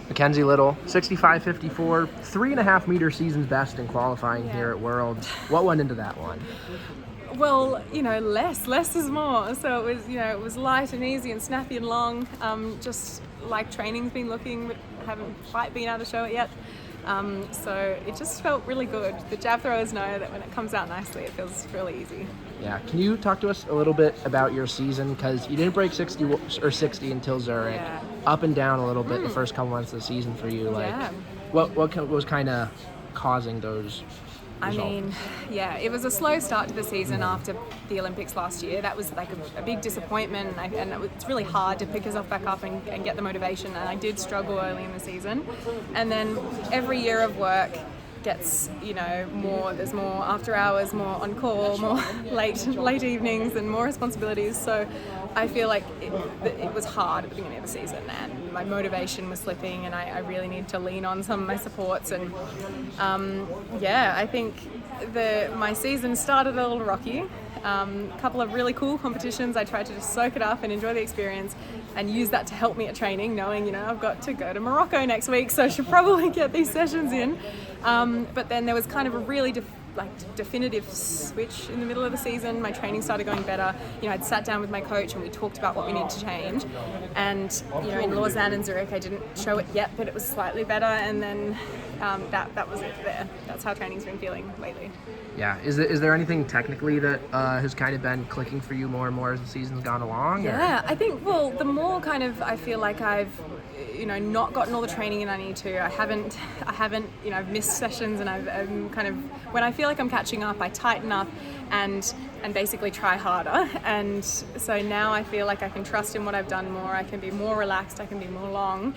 Mackenzie Little, 65.54, 3.5 meter season's best in qualifying here at Worlds. What went into that one? Well, less is more. So it was light and easy and snappy and long, just like training's been looking, but haven't quite been able to show it yet. So it just felt really good. The jab throwers know that when it comes out nicely, it feels really easy. Yeah, can you talk to us a little bit about your season? Because you didn't break 60 until Zurich. Yeah. Up and down a little bit the first couple months of the season for you. What was kind of causing those results? It was a slow start to the season after the Olympics last year. That was like a big disappointment, and it's really hard to pick yourself back up and get the motivation, and I did struggle early in the season. And then every year of work gets, more, there's more after hours, more on call, more late evenings, and more responsibilities. So I feel like it was hard at the beginning of the season, and my motivation was slipping, and I really needed to lean on some of my supports. And I think my season started a little rocky. A couple of really cool competitions. I tried to just soak it up and enjoy the experience and use that to help me at training, knowing, I've got to go to Morocco next week, so I should probably get these sessions in. But then there was kind of a really definitive switch in the middle of the season. My training started going better. I'd sat down with my coach and we talked about what we needed to change. And, in Lausanne and Zurich, I didn't show it yet, but it was slightly better. And then that was it there. That's how training's been feeling lately. Yeah. Is there anything technically that has kind of been clicking for you more and more as the season's gone along? Yeah, I think, the more kind of I feel like I've not gotten all the training in I need to. I haven't, I've missed sessions, and I'm kind of, when I feel like I'm catching up, I tighten up and basically try harder. And so now I feel like I can trust in what I've done more. I can be more relaxed. I can be more long.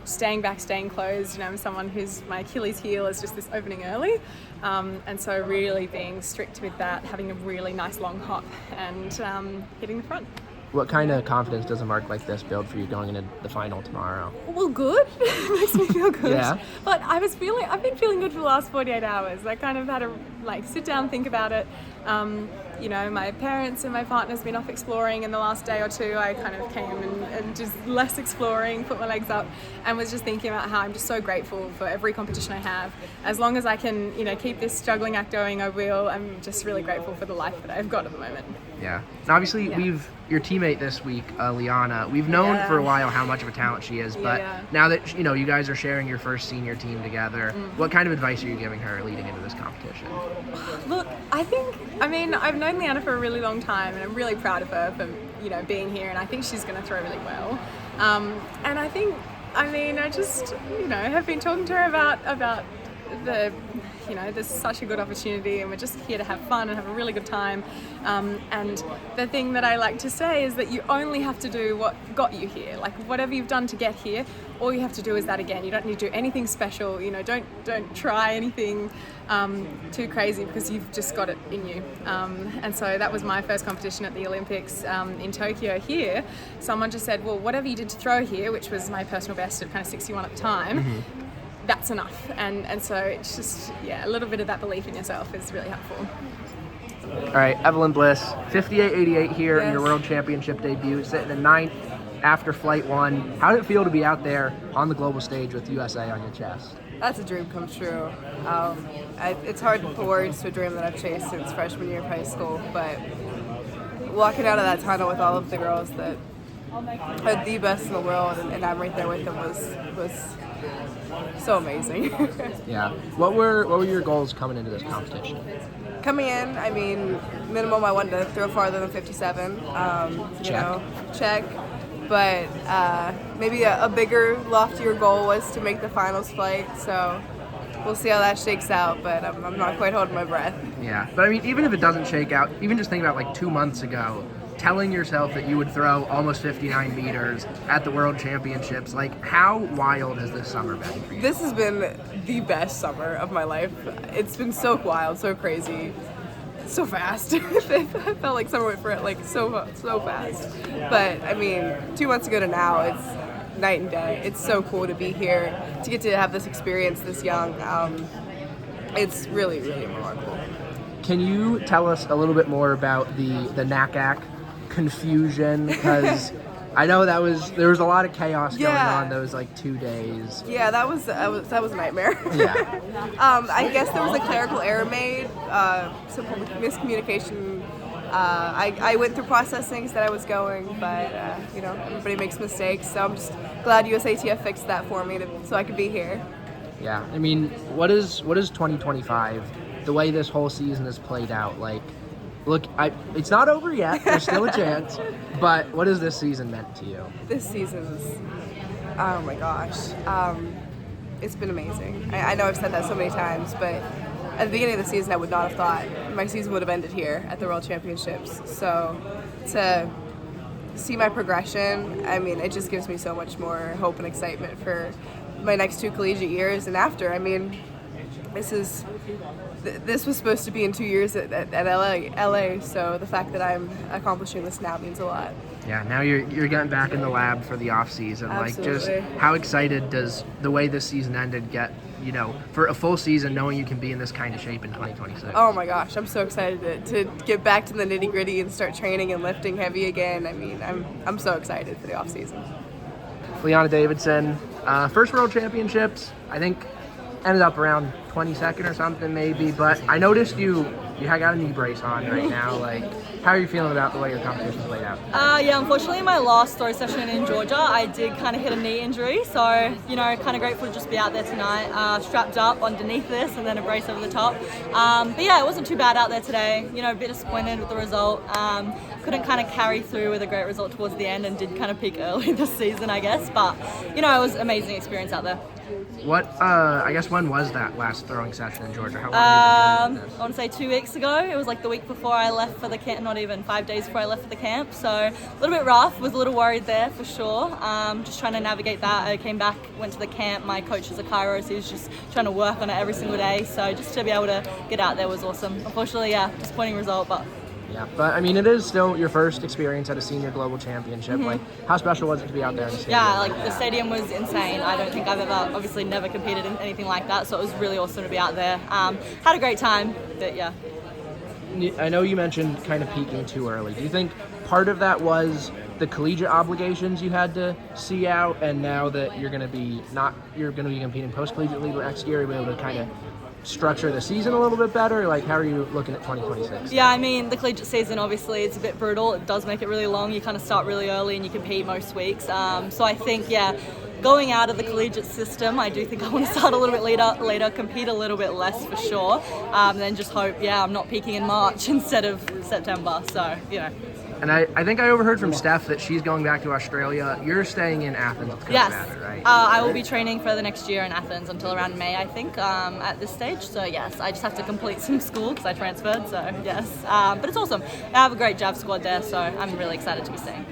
Staying back, staying closed. I'm someone who's, my Achilles heel is just this opening early. And so really being strict with that, having a really nice long hop and hitting the front. What kind of confidence does a mark like this build for you going into the final tomorrow? Well, good. It makes me feel good. Yeah. But I've been feeling good for the last 48 hours. I kind of had to sit down, think about it. My parents and my partner's been off exploring, and the last day or two I kind of came and just less exploring, put my legs up, and was just thinking about how I'm just so grateful for every competition I have. As long as I can, keep this juggling act going, I will. I'm just really grateful for the life that I've got at the moment. Yeah. And obviously, your teammate this week, Lianna, we've known for a while how much of a talent she is, but now that, you guys are sharing your first senior team together, what kind of advice are you giving her leading into this competition? Look, I've known Lianna for a really long time, and I'm really proud of her for, being here, and I think she's going to throw really well. And I think, I just, have been talking to her about the, there's such a good opportunity, and we're just here to have fun and have a really good time. And the thing that I like to say is that you only have to do what got you here. Like, whatever you've done to get here, all you have to do is that again. You don't need to do anything special. Don't try anything too crazy, because you've just got it in you. And so that was my first competition at the Olympics in Tokyo here. Someone just said, well, whatever you did to throw here, which was my personal best at kind of 61 at the time, that's enough. And so it's just, a little bit of that belief in yourself is really helpful. All right, Evelyn Bliss, 58.88 here in your World Championship debut, sitting in 9th after Flight 1. How did it feel to be out there on the global stage with USA on your chest? That's a dream come true. It's hard to put words to a dream that I've chased since freshman year of high school, but walking out of that tunnel with all of the girls that are the best in the world, and I'm right there with them, was so amazing. Yeah. What were your goals coming into this competition? Coming in, minimum I wanted to throw farther than 57. Check. But maybe a bigger, loftier goal was to make the finals flight. So we'll see how that shakes out. But I'm not quite holding my breath. Yeah. But even if it doesn't shake out, even just think about 2 months ago, telling yourself that you would throw almost 59 meters at the World Championships, how wild has this summer been for you? This has been the best summer of my life. It's been so wild, so crazy, so fast. I felt like summer went for it so fast. But 2 months ago to now, it's night and day. It's so cool to be here, to get to have this experience this young. It's really, really remarkable. Can you tell us a little bit more about the NACAC confusion? Because I know there was a lot of chaos going on those like 2 days. Yeah, that was a nightmare. Yeah. I guess there was a clerical error made, some miscommunication. I went through processing that I was going, but everybody makes mistakes. So I'm just glad USATF fixed that for me so I could be here. Yeah, I mean, what is 2025? The way this whole season has played out, like, look, it's not over yet. There's still a chance. But what has this season meant to you? This season's, oh my gosh, it's been amazing. I know I've said that so many times, but at the beginning of the season, I would not have thought my season would have ended here at the World Championships. So to see my progression, I mean, it just gives me so much more hope and excitement for my next 2 collegiate years and after. I mean, this was supposed to be in 2 years at LA, so the fact that I'm accomplishing this now means a lot. Yeah, now you're getting back in the lab for the off season. Absolutely. Like, just how excited does the way this season ended get, for a full season, knowing you can be in this kind of shape in 2026? Oh my gosh, I'm so excited to get back to the nitty gritty and start training and lifting heavy again. I mean, I'm so excited for the off season. Lianna Davidson, first World Championships, I think ended up around 22nd or something maybe, but I noticed you got a knee brace on right now. Like, how are you feeling about the way your competition played out? Yeah, unfortunately, my last throw session in Georgia, I did kind of hit a knee injury. So, kind of grateful to just be out there tonight, strapped up underneath this and then a brace over the top. But yeah, it wasn't too bad out there today. A bit disappointed with the result. Couldn't kind of carry through with a great result towards the end and did kind of peak early this season, I guess. But, it was an amazing experience out there. I guess when was that last throwing session in Georgia? How long have you been doing this? I want to say 2 weeks ago. It was like the week before I left for the camp, not even 5 days before I left for the camp. So a little bit rough, was a little worried there for sure. Just trying to navigate that. I came back, went to the camp. My coach is a chiro, so he was just trying to work on it every single day. So just to be able to get out there was awesome. Unfortunately, yeah, disappointing result, but yeah, but I mean, it is still your first experience at a senior global championship. Mm-hmm. Like, how special was it to be out there in the stadium? Yeah, like the stadium was insane. I don't think I've obviously never competed in anything like that, so it was really awesome to be out there. Had a great time, but yeah. I know you mentioned kind of peaking too early. Do you think part of that was the collegiate obligations you had to see out, and now that you're going to be competing post-collegiately next year, you'll be able to kind of structure the season a little bit better? Like, how are you looking at 2026? Yeah, I mean, the collegiate season, obviously, it's a bit brutal. It does make it really long. You kind of start really early and you compete most weeks. So I think, going out of the collegiate system, I do think I want to start a little bit later, compete a little bit less for sure, then just hope, I'm not peaking in March instead of September. So, And I think I overheard from Steph that she's going back to Australia. You're staying in Athens with Coach Batter, right? I will be training for the next year in Athens until around May, I think, at this stage. So yes, I just have to complete some school because I transferred. So yes, but it's awesome. I have a great Jav squad there, so I'm really excited to be staying.